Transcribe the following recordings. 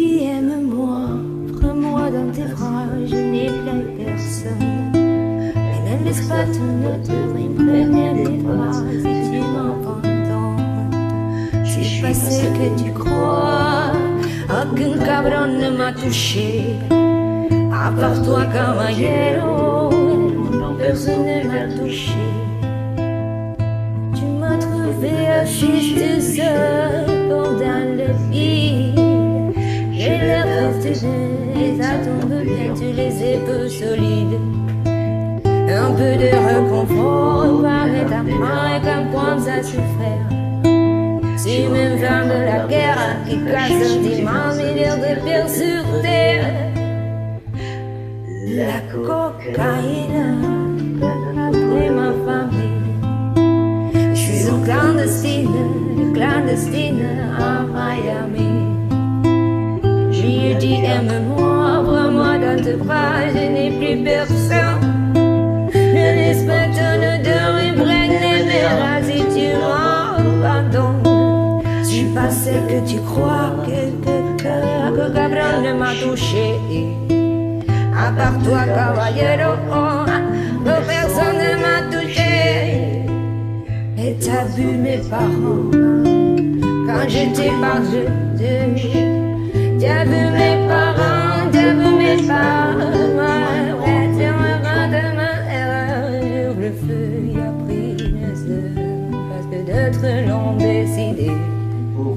dis aime-moi, prends-moi dans tes bras, je n'ai plus personne. Mais ne laisse pas ton odeur imprégner mes bras si tu m'abandonnes. C'est parce que tu crois, aucun cabron ne m'a touché. À part toi, caballero, personne ne m'a touché. Tu m'as trouvé juste seul pendant le vide. J'ai l'air fortuné, ça tombe bien, tu les épaules solides. Un peu de réconfort, parler ta main comme quoi ça souffert. C'est même fin de la guerre qui casse un dimanche, milliards de pierres sur terre. La cocaïne après ma famille. Je suis une clandestine à Miami. Je lui ai dit aime-moi, prends-moi dans tes bras, je n'ai plus personne. Ne laisse pas ton odeur imprégner mes bras si tu m'abandonnes. Je suis pas celle que tu crois que cabron ne m'a touché. À part toi, caballero, personne ne m'a touché. Et t'as vu mes parents quand j'étais pas jeune. T'as vu mes parents, t'as vu mes parents. Ouais, tu me rends de ma erreur. J'ouvre le feu, y a pris mes heures. Parce que d'autres l'ont décidé.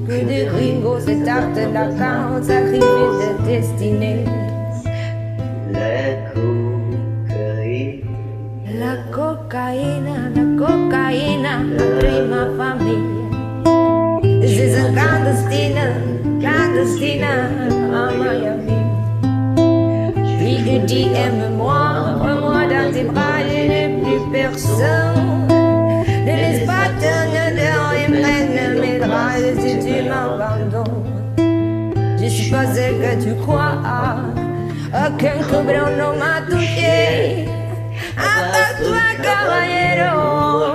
Que des gringos se tapent la carte, sacrifice de destinée. La cocaïne après ma famille. C'est une clandestine à Miami. Je lui ai dit aime-moi, prends-moi dans tes bras, je n'ai plus personne. Ne laisse pas ton odeur imprégner mes draps si tu m'abandonnes. Je suis pas celle que tu crois, aucun cabron ne m'a touché. À part toi, caballero.